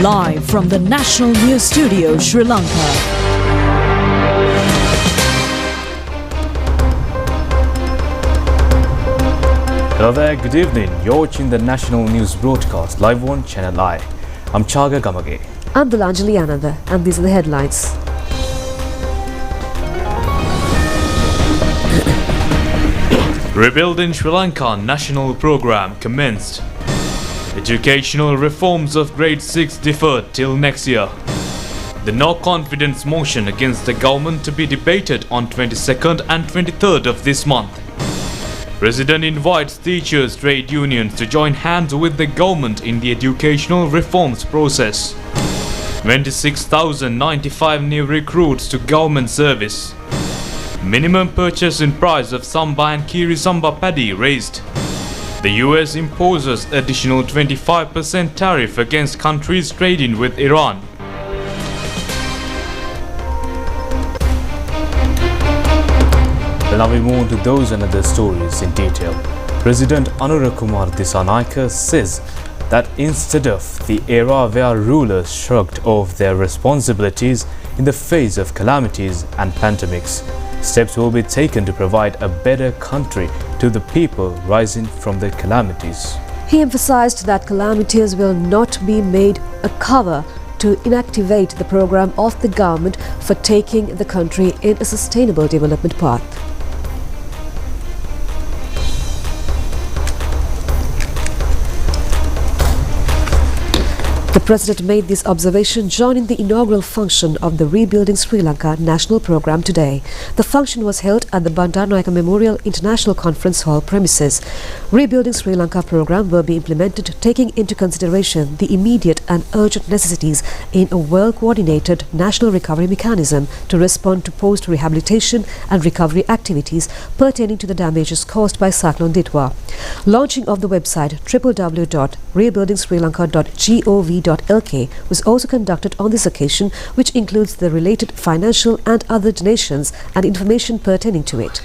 Live from the National News Studio, Sri Lanka. Hello there, good evening. You're watching the National News broadcast live on ChannelEye. I'm Chaga Gamage. I'm Dilanjali Ananda, and these are the headlines. Rebuilding Sri Lanka national program commenced. Educational reforms of grade 6 deferred till next year. The no confidence motion against the government to be debated on 22nd and 23rd of this month. President invites teachers' trade unions to join hands with the government in the educational reforms process. 26,095 new recruits to government service. Minimum purchasing price of Samba and Kiri Samba paddy raised. The US imposes additional 25% tariff against countries trading with Iran. Well, now we move on to those and other stories in detail. President Anurakumar Dissanayake says that instead of the era where rulers shrugged off their responsibilities in the face of calamities and pandemics, steps will be taken to provide a better country to the people rising from the calamities. He emphasized that calamities will not be made a cover to inactivate the program of the government for taking the country in a sustainable development path. The President made this observation joining the inaugural function of the Rebuilding Sri Lanka National Programme today. The function was held at the Bandaranaike Memorial International Conference Hall premises. Rebuilding Sri Lanka Programme will be implemented taking into consideration the immediate and urgent necessities in a well-coordinated national recovery mechanism to respond to post-rehabilitation and recovery activities pertaining to the damages caused by Cyclone Ditwa. Launching of the website www.rebuildingsrilanka.gov.lk was also conducted on this occasion, which includes the related financial and other donations and information pertaining to it.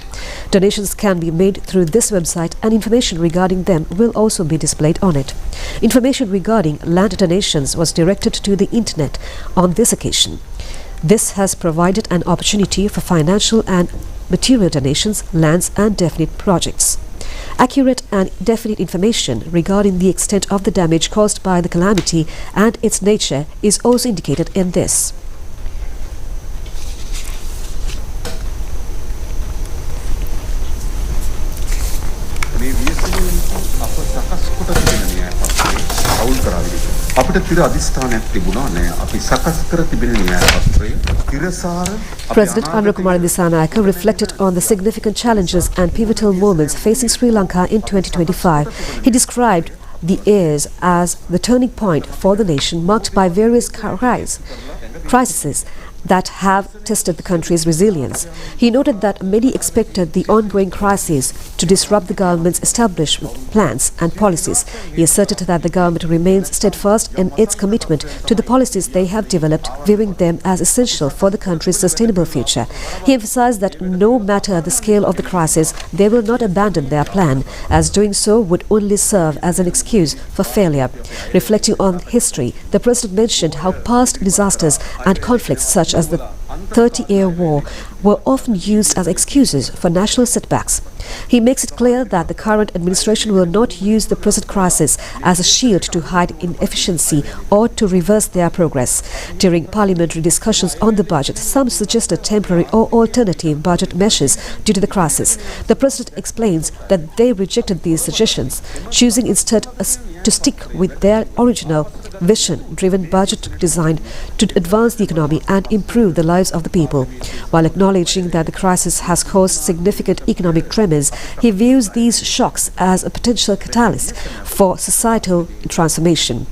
Donations can be made through this website and information regarding them will also be displayed on it. Information regarding land donations was directed to the internet on this occasion. This has provided an opportunity for financial and material donations, lands and definite projects. Accurate and definite information regarding the extent of the damage caused by the calamity and its nature is also indicated in this. President Anurakumar Dissanayake reflected on the significant challenges and pivotal moments facing Sri Lanka in 2025. He described the years as the turning point for the nation, marked by various crises that have tested the country's resilience. He noted that many expected the ongoing crisis to disrupt the government's establishment plans and policies. He asserted that the government remains steadfast in its commitment to the policies they have developed, viewing them as essential for the country's sustainable future. He emphasized that no matter the scale of the crisis, they will not abandon their plan, as doing so would only serve as an excuse for failure. Reflecting on history, the President mentioned how past disasters and conflicts such as the 30-year war were often used as excuses for national setbacks. He makes it clear that the current administration will not use the present crisis as a shield to hide inefficiency or to reverse their progress. During parliamentary discussions on the budget, some suggested temporary or alternative budget measures due to the crisis. The President explains that they rejected these suggestions, choosing instead to stick with their original vision-driven budget designed to advance the economy and improve the lives of the people. While acknowledging that the crisis has caused significant economic tremors, he views these shocks as a potential catalyst for societal transformation.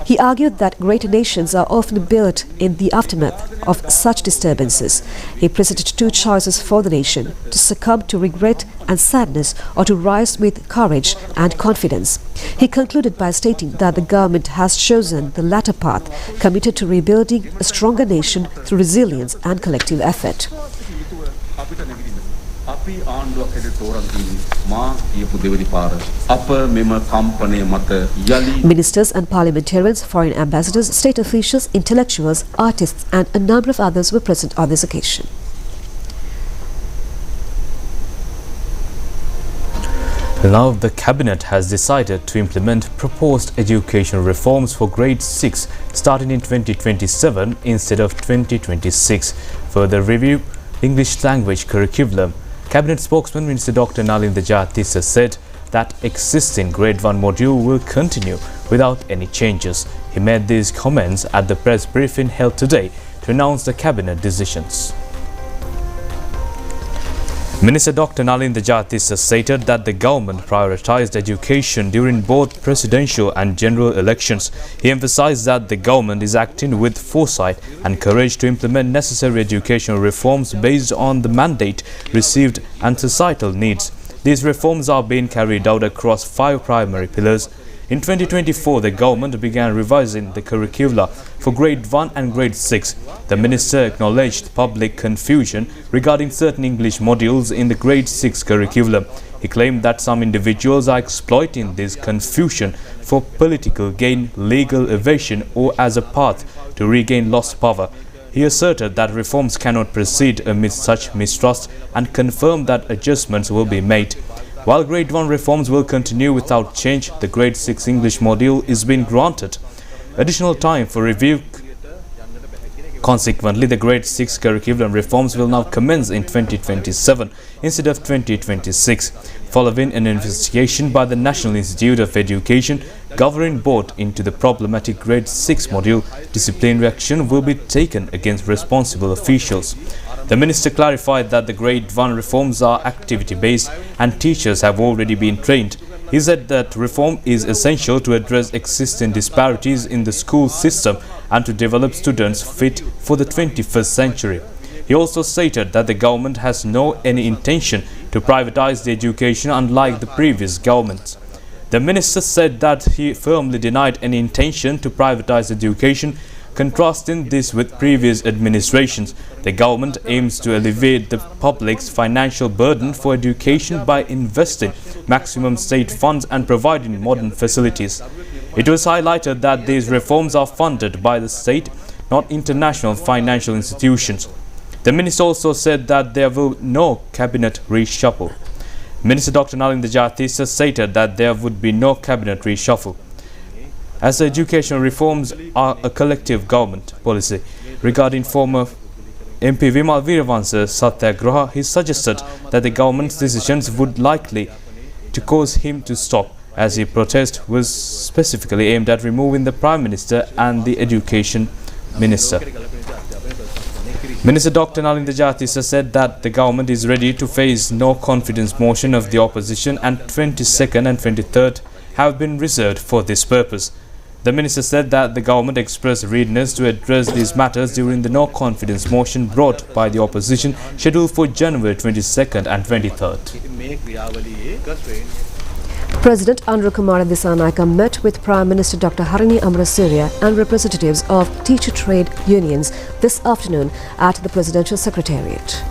He argued that greater nations are often built in the aftermath of such disturbances. He presented two choices for the nation: to succumb to regret and sadness or to rise with courage and confidence. He concluded by stating that the government has chosen the latter path, committed to rebuilding a stronger nation through resilience and collective effort. අපි ආණ්ඩුවක් හැටියට තෝරන් තියෙන්නේ මා කියපු දෙවෙනි පාර අප මෙම කම්පණය මත යලි Ministers and parliamentarians, foreign ambassadors, state officials, intellectuals, artists and a number of others were present on this occasion. Now the cabinet has decided to implement proposed education reforms for grade 6 starting in 2027 instead of 2026. Further review English language curriculum. Cabinet spokesman Minister Dr. Nalinda Jayatissa said that existing grade 1 module will continue without any changes. He made these comments at the press briefing held today to announce the cabinet decisions. Minister Dr. Nalinda Jayatissa stated that the government prioritized education during both presidential and general elections. He emphasized that the government is acting with foresight and courage to implement necessary educational reforms based on the mandate received and societal needs. These reforms are being carried out across 5 primary pillars. In 2024, the government began revising the curricula for grade 1 and grade 6. The minister acknowledged public confusion regarding certain English modules in the grade 6 curriculum. He claimed that some individuals are exploiting this confusion for political gain, legal evasion or as a path to regain lost power. He asserted that reforms cannot proceed amidst such mistrust and confirmed that adjustments will be made. While grade 1 reforms will continue without change, the grade 6 English module is being granted additional time for review. Consequently, the grade 6 curriculum reforms will now commence in 2027 instead of 2026. Following an investigation by the National Institute of Education governing board into the problematic grade 6 module, disciplinary action will be taken against responsible officials. The minister clarified that the grade 1 reforms are activity-based and teachers have already been trained. He said that reform is essential to address existing disparities in the school system and to develop students fit for the 21st century. He also stated that the government has no any intention to privatize the education unlike the previous government. The minister said that he firmly denied any intention to privatize education. Contrasting this with previous administrations, the government aims to alleviate the public's financial burden for education by investing maximum state funds and providing modern facilities. It was highlighted that these reforms are funded by the state, not international financial institutions. The minister also said that there will be no cabinet reshuffle. Minister Dr. Nalinda Jayatissa stated that there would be no cabinet reshuffle, as the educational reforms are a collective government policy. Regarding former MP Vimal Veeravansa's satyagraha, he suggested that the government's decisions would likely to cause him to stop, as his protest was specifically aimed at removing the Prime Minister and the Education Minister. Minister Dr. Nalinda Jayatissa said that the government is ready to face no confidence motion of the opposition and 22nd and 23rd have been reserved for this purpose. The minister said that the government expressed readiness to address these matters during the no-confidence motion brought by the opposition scheduled for January 22nd and 23rd. President Anurukumara Dissanayake met with Prime Minister Dr. Harini Amrasuriya and representatives of teacher trade unions this afternoon at the Presidential Secretariat.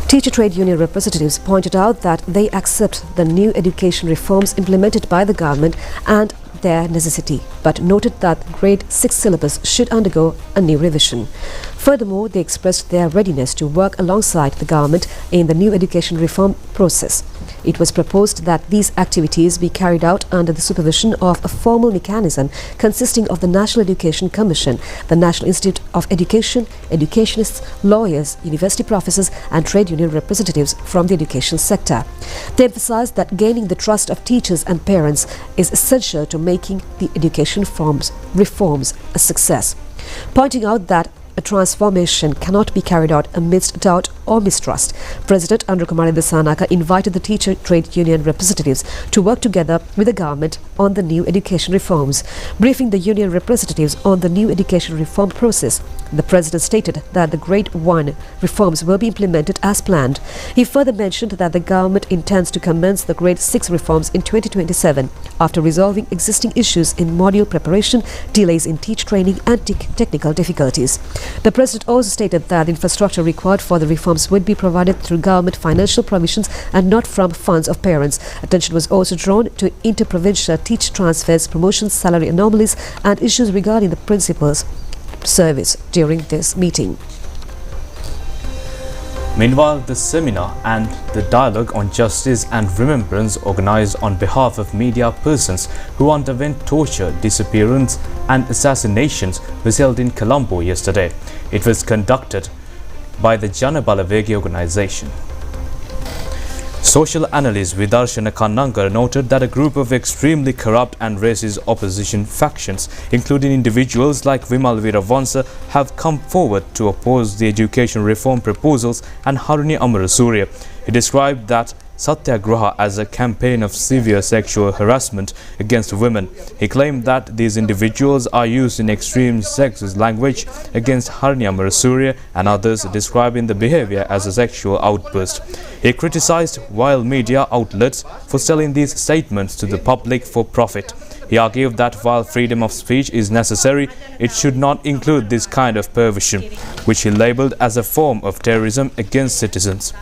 Teacher trade union representatives pointed out that they accept the new education reforms implemented by the government and their necessity, but noted that grade 6 syllabus should undergo a new revision. Furthermore, they expressed their readiness to work alongside the government in the new education reform process. It was proposed that these activities be carried out under the supervision of a formal mechanism consisting of the National Education Commission, the National Institute of Education, educationists, lawyers, university professors and trade union representatives from the education sector. They emphasized that gaining the trust of teachers and parents is essential to making the education reforms a success, pointing out that a transformation cannot be carried out amidst doubt or mistrust. President Anurukumar Disanayake invited the teacher trade union representatives to work together with the government on the new education reforms. Briefing the union representatives on the new education reform process, the president stated that the Grade 1 reforms will be implemented as planned. He further mentioned that the government intends to commence the Grade 6 reforms in 2027 after resolving existing issues in module preparation, delays in teacher training and technical difficulties. The president also stated that the infrastructure required for the reforms would be provided through government financial provisions and not from funds of parents. Attention was also drawn to inter-provincial teacher transfers, promotions, salary anomalies and issues regarding the principal's service during this meeting. Meanwhile, the seminar and the dialogue on justice and remembrance organized on behalf of media persons who underwent torture, disappearance and assassinations was held in Colombo yesterday. It was conducted by the Jana Balavegi organization. Social analyst Vidarshana Kannangar noted that a group of extremely corrupt and racist opposition factions, including individuals like Vimal Veeravansa, have come forward to oppose the education reform proposals and Harini Amarasuriya. He described that Satyagraha as a campaign of severe sexual harassment against women. He claimed that these individuals are used in extreme sexist language against Harini Amarasuriya and others, describing the behavior as a sexual outburst. He criticized wild media outlets for selling these statements to the public for profit. He argued that while freedom of speech is necessary, it should not include this kind of perversion, which he labeled as a form of terrorism against citizens.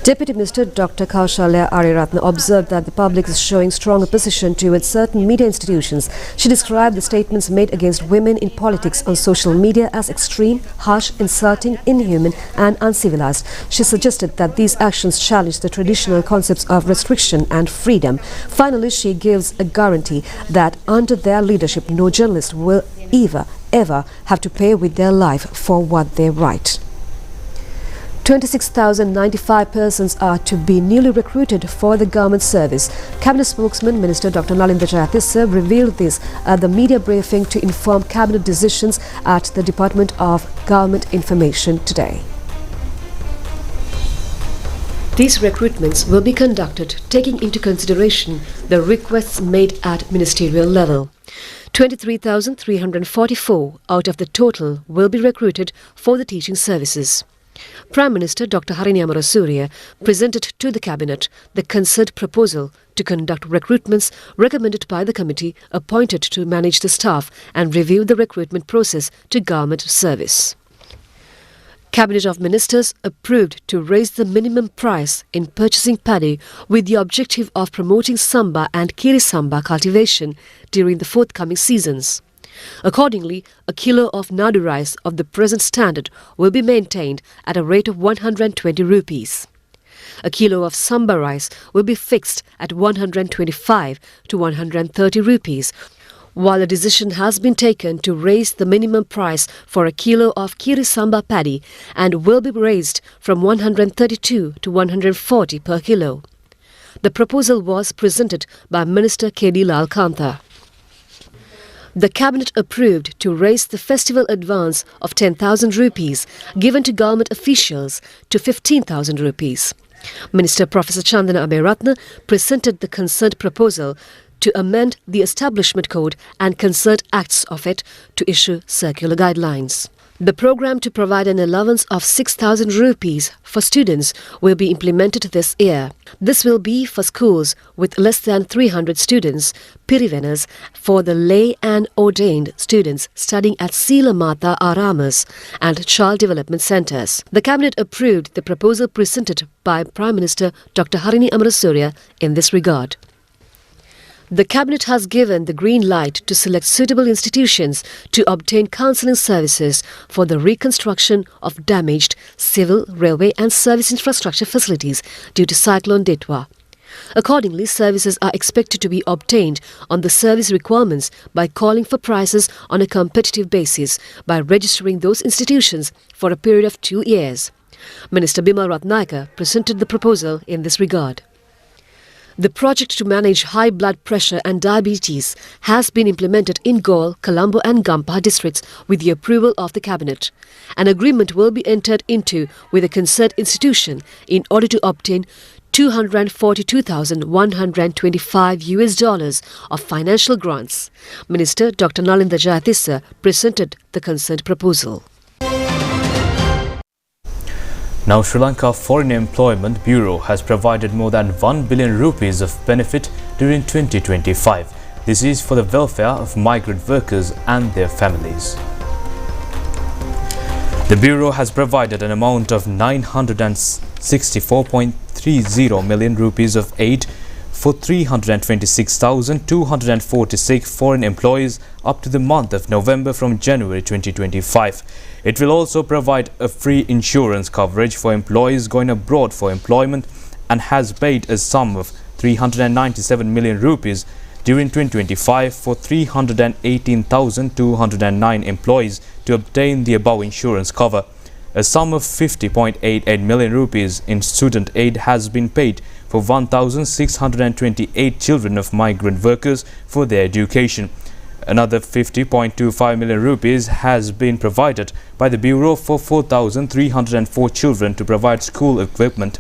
Deputy Minister Dr. Kaushalya Ariyaratne observed that the public is showing strong opposition towards certain media institutions. She described the statements made against women in politics on social media as extreme, harsh, insulting, inhuman and uncivilized. She suggested that these actions challenge the traditional concepts of restriction and freedom. Finally, she gives a guarantee that under their leadership, no journalist will ever have to pay with their life for what they write. 26,095 persons are to be newly recruited for the government service. Cabinet spokesman Minister Dr. Nalinda Jayatissa revealed this at the media briefing to inform cabinet decisions at the Department of Government Information today. These recruitments will be conducted taking into consideration the requests made at ministerial level. 23,344 out of the total will be recruited for the teaching services. Prime Minister Dr. Harini Amarasuriya presented to the Cabinet the concerned proposal to conduct recruitments recommended by the committee appointed to manage the staff and review the recruitment process to government service. Cabinet of Ministers approved to raise the minimum price in purchasing paddy with the objective of promoting samba and kiri samba cultivation during the forthcoming seasons. Accordingly, a kilo of nadu rice of the present standard will be maintained at a rate of 120 rupees. A kilo of samba rice will be fixed at 125 to 130 rupees, while a decision has been taken to raise the minimum price for a kilo of kiri samba paddy and will be raised from 132 to 140 per kilo. The proposal was presented by Minister K.D. Lal Kantha. The Cabinet approved to raise the festival advance of 10,000 rupees given to government officials to 15,000 rupees. Minister Professor Chandana Abeyratne presented the concerned proposal to amend the Establishment Code and concerned acts of it to issue circular guidelines. The program to provide an allowance of 6,000 rupees for students will be implemented this year. This will be for schools with less than 300 students, Pirivenas, for the lay and ordained students studying at Sila Mata Aramas and Child Development Centres. The Cabinet approved the proposal presented by Prime Minister Dr. Harini Amarasuriya in this regard. The Cabinet has given the green light to select suitable institutions to obtain counselling services for the reconstruction of damaged civil, railway and service infrastructure facilities due to Cyclone Detwa. Accordingly, services are expected to be obtained on the service requirements by calling for prices on a competitive basis by registering those institutions for a period of 2 years. Minister Bimal Ratnayaka presented the proposal in this regard. The project to manage high blood pressure and diabetes has been implemented in Galle, Colombo and Gampa districts with the approval of the cabinet. An agreement will be entered into with a concerned institution in order to obtain $242,125 of financial grants. Minister Dr. Nalinda Jayatissa presented the concerned proposal. Now, Sri Lanka Foreign Employment Bureau has provided more than 1 billion rupees of benefit during 2025. This is for the welfare of migrant workers and their families. The Bureau has provided an amount of 964.30 million rupees of aid for 326,246 foreign employees up to the month of November from January 2025. It will also provide a free insurance coverage for employees going abroad for employment and has paid a sum of 397 million rupees during 2025 for 318,209 employees to obtain the above insurance cover. A sum of 50.88 million rupees in student aid has been paid for 1,628 children of migrant workers for their education. Another 50.25 million rupees has been provided by the Bureau for 4,304 children to provide school equipment.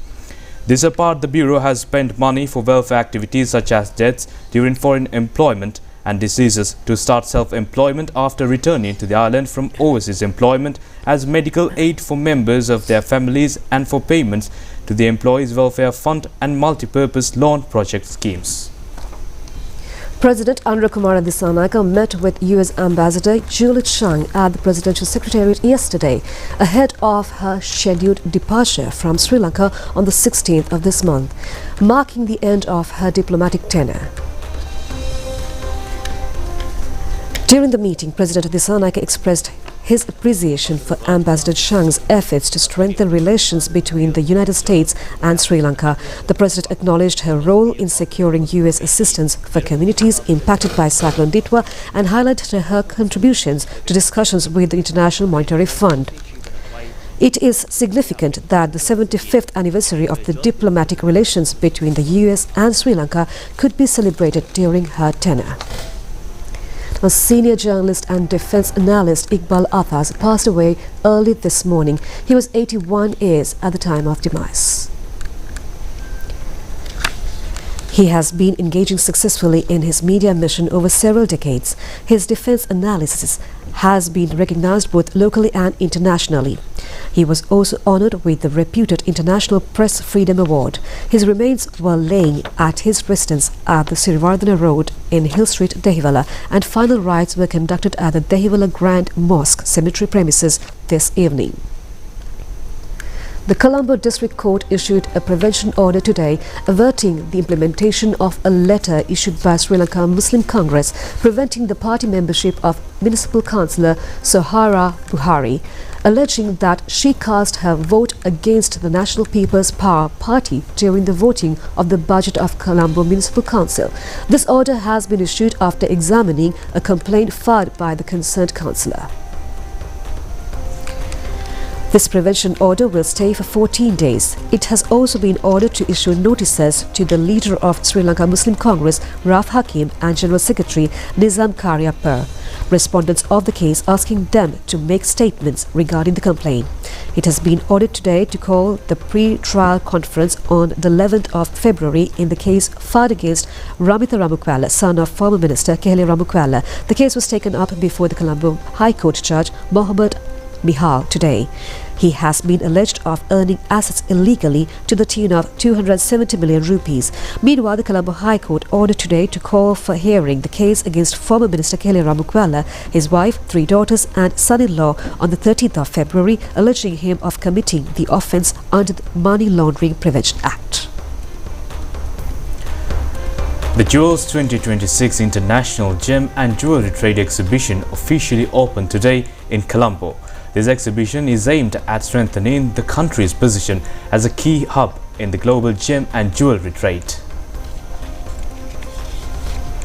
This apart, the Bureau has spent money for welfare activities such as deaths during foreign employment and diseases, to start self-employment after returning to the island from overseas employment, as medical aid for members of their families, and for payments to the Employees Welfare Fund and multi-purpose loan project schemes. President Anurakkumara Dissanayake met with US Ambassador Julie Chang at the Presidential Secretariat yesterday, ahead of her scheduled departure from Sri Lanka on the 16th of this month, marking the end of her diplomatic tenure. During the meeting, President Dissanayake expressed his appreciation for Ambassador Chang's efforts to strengthen relations between the United States and Sri Lanka. The President acknowledged her role in securing US assistance for communities impacted by Cyclone Ditwa and highlighted her contributions to discussions with the International Monetary Fund. It is significant that the 75th anniversary of the diplomatic relations between the US and Sri Lanka could be celebrated during her tenure. A senior journalist and defense analyst Iqbal Athas passed away early this morning. He was 81 years at the time of demise. He has been engaging successfully in his media mission over several decades. His defense analysis has been recognized both locally and internationally. He was also honored with the reputed International Press Freedom Award. His remains were laying at his residence at the Sirivardhana Road in Hill Street, Dehiwala, and final rites were conducted at the Dehiwala Grand Mosque cemetery premises this evening. The Colombo District Court issued a prevention order today, averting the implementation of a letter issued by Sri Lanka Muslim Congress preventing the party membership of Municipal Councillor Sohara Buhari, alleging that she cast her vote against the National People's Power Party during the voting of the budget of Colombo Municipal Council. This order has been issued after examining a complaint filed by the concerned councillor. This prevention order will stay for 14 days. It has also been ordered to issue notices to the leader of Sri Lanka Muslim Congress, Rauf Hakim, and General Secretary Nizam Karyapur, respondents of the case, asking them to make statements regarding the complaint. It has been ordered today to call the pre-trial conference on the 11th of February in the case filed against Ramitha Ramukwala, son of former Minister Kehele Ramukwala. The case was taken up before the Colombo High Court Judge Mohammed Mihal today. He has been alleged of earning assets illegally to the tune of 270 million rupees. Meanwhile, the Colombo High Court ordered today to call for hearing the case against former Minister Kehele Ramukwala, his wife, 3 daughters and son-in-law on the 13th of February, alleging him of committing the offence under the Money Laundering Prevention Act. The Jewels 2026 International Gem and Jewellery Trade Exhibition officially opened today in Colombo. This exhibition is aimed at strengthening the country's position as a key hub in the global gem and jewellery trade.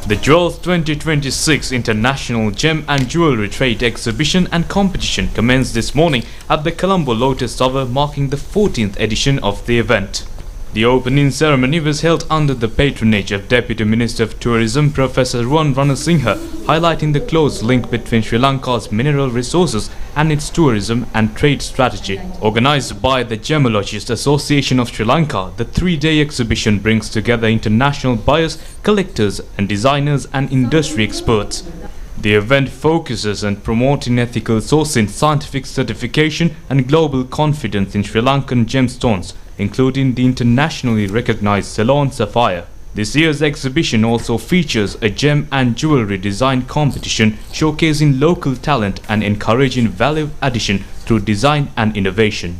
The Jewels 2026 International Gem and Jewellery Trade Exhibition and Competition commenced this morning at the Colombo Lotus Tower, marking the 14th edition of the event. The opening ceremony was held under the patronage of Deputy Minister of Tourism Professor Ruwan Ranasinghe, highlighting the close link between Sri Lanka's mineral resources and its tourism and trade strategy. Organized by the Gemologists Association of Sri Lanka, the three-day exhibition brings together international buyers, collectors and designers and industry experts. The event focuses on promoting ethical sourcing, scientific certification and global confidence in Sri Lankan gemstones, including the internationally recognized Ceylon sapphire. This year's exhibition also features a gem and jewelry design competition showcasing local talent and encouraging value addition through design and innovation.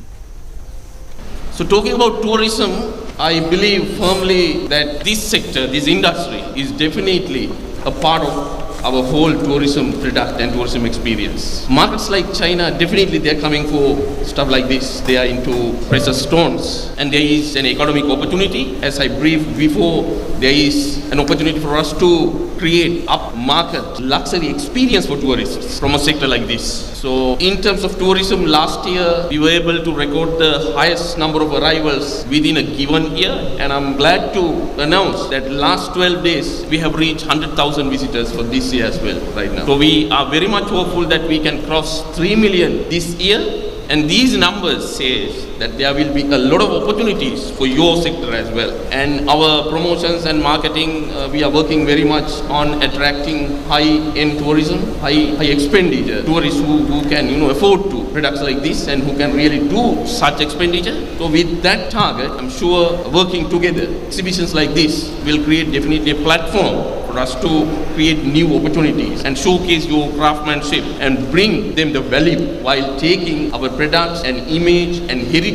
So talking about tourism, I believe firmly that this sector, this industry is definitely a part of our whole tourism product and tourism experience. Markets like China, definitely they're coming for stuff like this. They are into precious stones and there is an economic opportunity. As I briefed before, there is an opportunity for us to create upmarket luxury experience for tourists from a sector like this. So in terms of tourism, last year we were able to record the highest number of arrivals within a given year, and I'm glad to announce that last 12 days we have reached 100,000 visitors for this year as well right now. So we are very much hopeful that we can cross 3 million this year, and these numbers say that there will be a lot of opportunities for your sector as well. And our promotions and marketing, we are working very much on attracting high-end tourism, high expenditure, tourists who can afford to products like this and who can really do such expenditure. So with that target, I'm sure working together, exhibitions like this will create definitely a platform for us to create new opportunities and showcase your craftsmanship and bring them the value while taking our products and image and heritage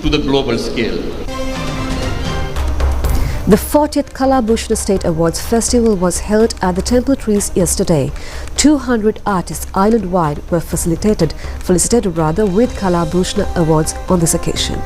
to the global scale. The 40th Kalabhushna State Awards Festival was held at the Temple Trees yesterday. 200 artists island-wide were felicitated with Kalabhushna Awards on this occasion.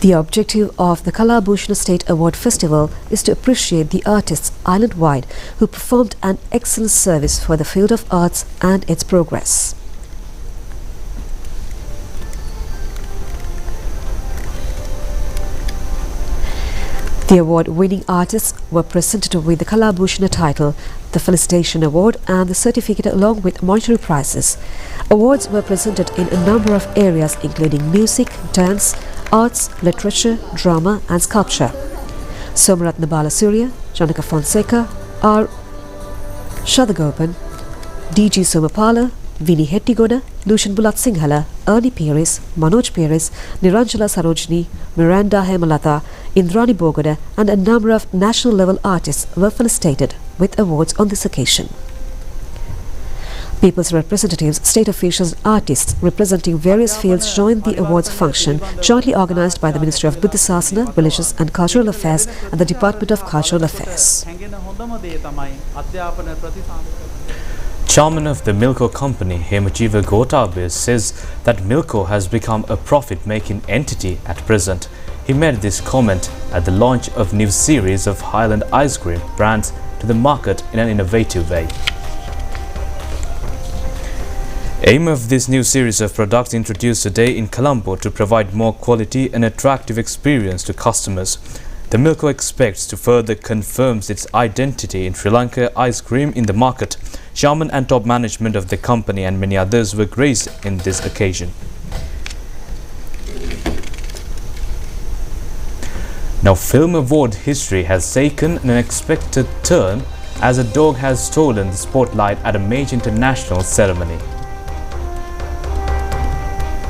The objective of the Kalabhushna State Award Festival is to appreciate the artists island-wide who performed an excellent service for the field of arts and its progress. The award-winning artists were presented with the Kalabhushna title, the Felicitation Award and the certificate along with monetary prizes. Awards were presented in a number of areas including music, dance, arts, literature, drama and sculpture. Somaratna Balasurya, Janaka Fonseca, R. Shadagopan, D.G. Somapala, Vinny Hettigoda, Lucian Bulat Singhala, Ernie Peris, Manoj Peris, Niranjala Sarojini, Miranda Hemalata, Indrani Bogoda and a number of national-level artists were felicitated with awards on this occasion. People's representatives, state officials and artists representing various fields joined the awards function jointly organized by the Ministry of Buddha Sasana, Religious and Cultural Affairs and the Department of Cultural Affairs. Chairman of the Milko company, Hemajiva Gotabis, says that Milko has become a profit-making entity at present. He made this comment at the launch of new series of Highland ice cream brands to the market in an innovative way. Aim of this new series of products introduced today in Colombo to provide more quality and attractive experience to customers. The Milko expects to further confirm its identity in Sri Lanka ice cream in the market. Chairman and top management of the company and many others were graced in this occasion. Now, film award history has taken an unexpected turn as a dog has stolen the spotlight at a major international ceremony.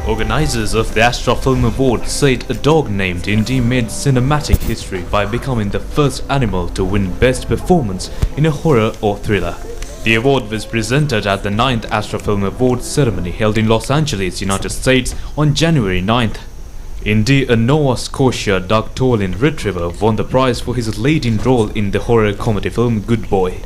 Organizers of the Astra Film Award said a dog named Indy made cinematic history by becoming the first animal to win Best Performance in a horror or thriller. The award was presented at the 9th Astra Film Awards ceremony held in Los Angeles, United States on January 9th. Indy, a Nova Scotia Doug Tolin retriever, won the prize for his leading role in the horror comedy film Good Boy.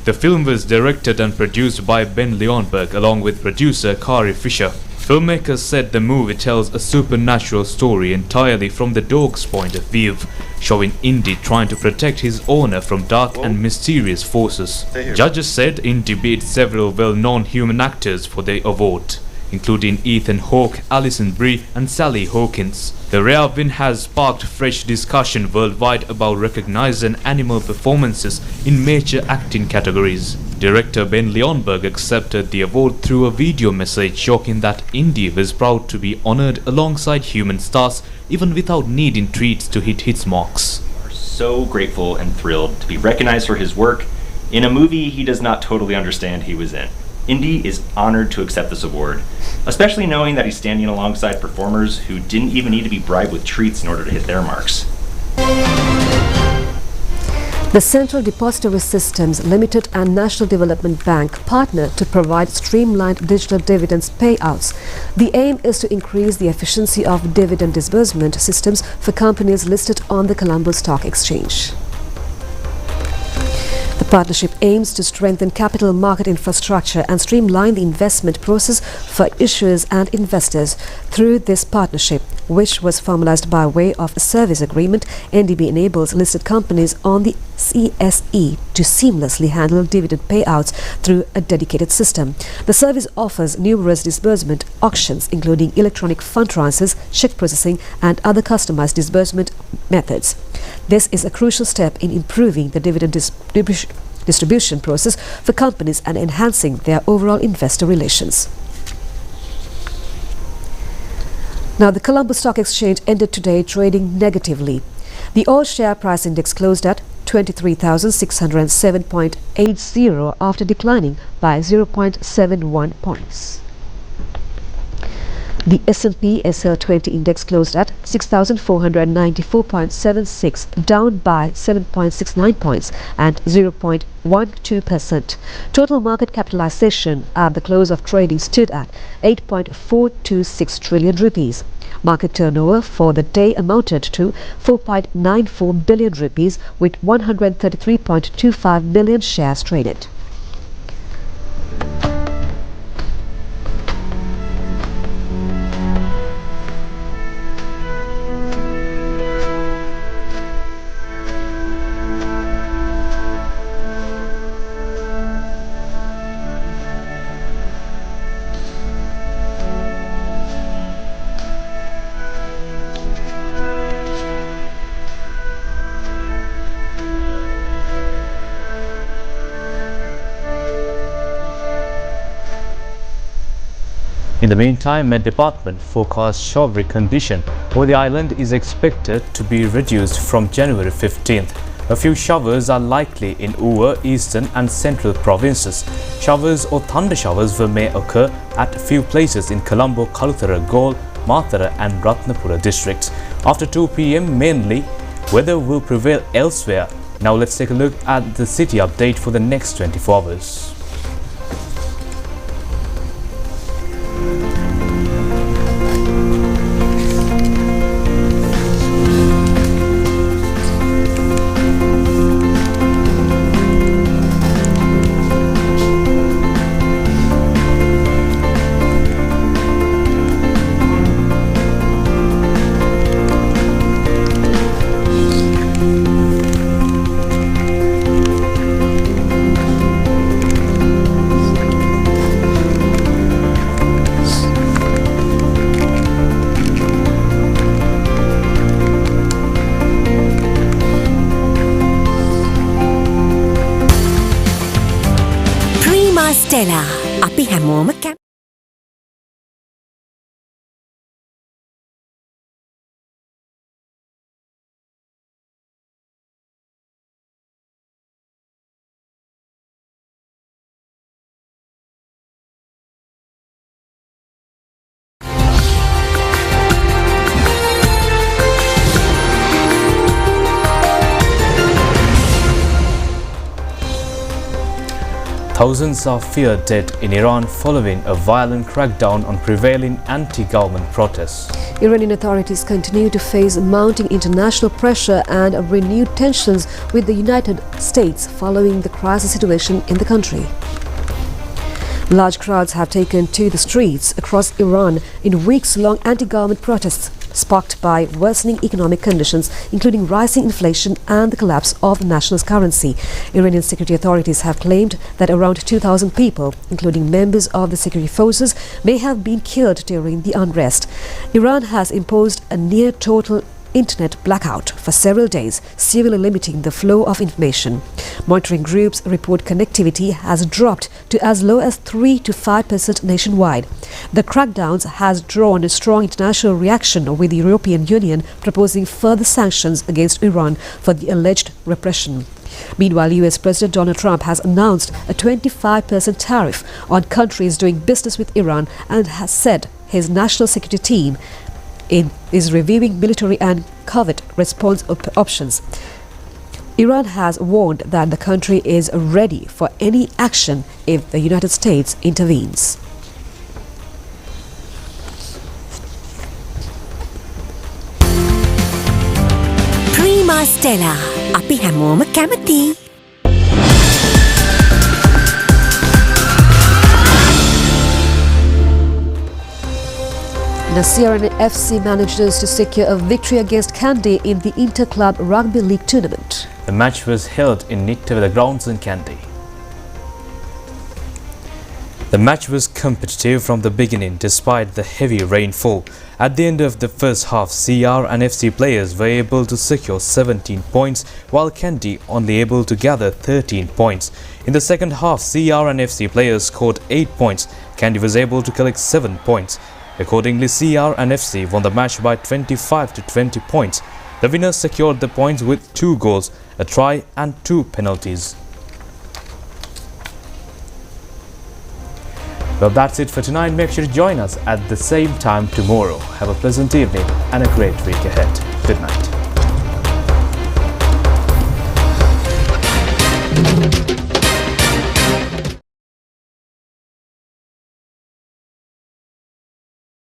The film was directed and produced by Ben Leonberg along with producer Kari Fisher. Filmmakers said the movie tells a supernatural story entirely from the dog's point of view, showing Indy trying to protect his owner from dark and mysterious forces. Judges said Indy beat several well-known human actors for the award, including Ethan Hawke, Alison Brie and Sally Hawkins. The rare win has sparked fresh discussion worldwide about recognizing animal performances in major acting categories. Director Ben Leonberg accepted the award through a video message showing that Indy was proud to be honored alongside human stars even without needing treats to hit his marks. We're so grateful and thrilled to be recognized for his work in a movie he does not totally understand he was in. Indy is honored to accept this award, especially knowing that he's standing alongside performers who didn't even need to be bribed with treats in order to hit their marks. The Central Depository Systems Limited and National Development Bank partner to provide streamlined digital dividends payouts. The aim is to increase the efficiency of dividend disbursement systems for companies listed on the Colombo Stock Exchange. The partnership aims to strengthen capital market infrastructure and streamline the investment process for issuers and investors. Through this partnership, which was formalized by way of a service agreement, NDB enables listed companies on the CSE to seamlessly handle dividend payouts through a dedicated system. The service offers numerous disbursement auctions, including electronic fund transfers, check processing and other customized disbursement methods. This is a crucial step in improving the dividend distribution process for companies and enhancing their overall investor relations. Now, the Colombo Stock Exchange ended today trading negatively. The all share price index closed at 23,607.80 after declining by 0.71 points. The S&P SL20 index closed at 6,494.76, down by 7.69 points and 0.12%. Total market capitalization at the close of trading stood at 8.426 trillion rupees. Market turnover for the day amounted to 4.94 billion rupees with 133.25 million shares traded. In the meantime, Met Department forecast showery condition over the island is expected to be reduced from January 15th. A few showers are likely in Uva, eastern and central provinces. Showers or thunder showers may occur at a few places in Colombo, Kaluthara, Galle, Mathara and Ratnapura districts. After 2 p.m. mainly, weather will prevail elsewhere. Now let's take a look at the city update for the next 24 hours. Stella, අපි හැමෝම Thousands are feared dead in Iran following a violent crackdown on prevailing anti-government protests. Iranian authorities continue to face mounting international pressure and renewed tensions with the United States following the crisis situation in the country. Large crowds have taken to the streets across Iran in weeks-long anti-government protests sparked by worsening economic conditions, including rising inflation and the collapse of the national currency. Iranian security authorities have claimed that around 2,000 people, including members of the security forces, may have been killed during the unrest. Iran has imposed a near-total internet blackout for several days, severely limiting the flow of information. Monitoring groups report connectivity has dropped to as low as 3 to 5% nationwide. The crackdowns has drawn a strong international reaction, with the European Union proposing further sanctions against Iran for the alleged repression. Meanwhile, US President Donald Trump has announced a 25% tariff on countries doing business with Iran and has said his national security team is reviewing military and covert response options. Iran has warned that the country is ready for any action if the United States intervenes. Prima Stella, අපි හැමෝම කැමති. Nasir and FC managed to secure a victory against Kandy in the Inter-Club Rugby League tournament. The match was held in Nittavela grounds in Kandy. The match was competitive from the beginning despite the heavy rainfall. At the end of the first half, CR and FC players were able to secure 17 points, while Kandy only able to gather 13 points. In the second half, CR and FC players scored 8 points. Kandy was able to collect 7 points. Accordingly, CR and FC won the match by 25 to 20 points. The winners secured the points with 2 goals, a try and 2 penalties. Well, that's it for tonight. Make sure to join us at the same time tomorrow. Have a pleasant evening and a great week ahead. Good night.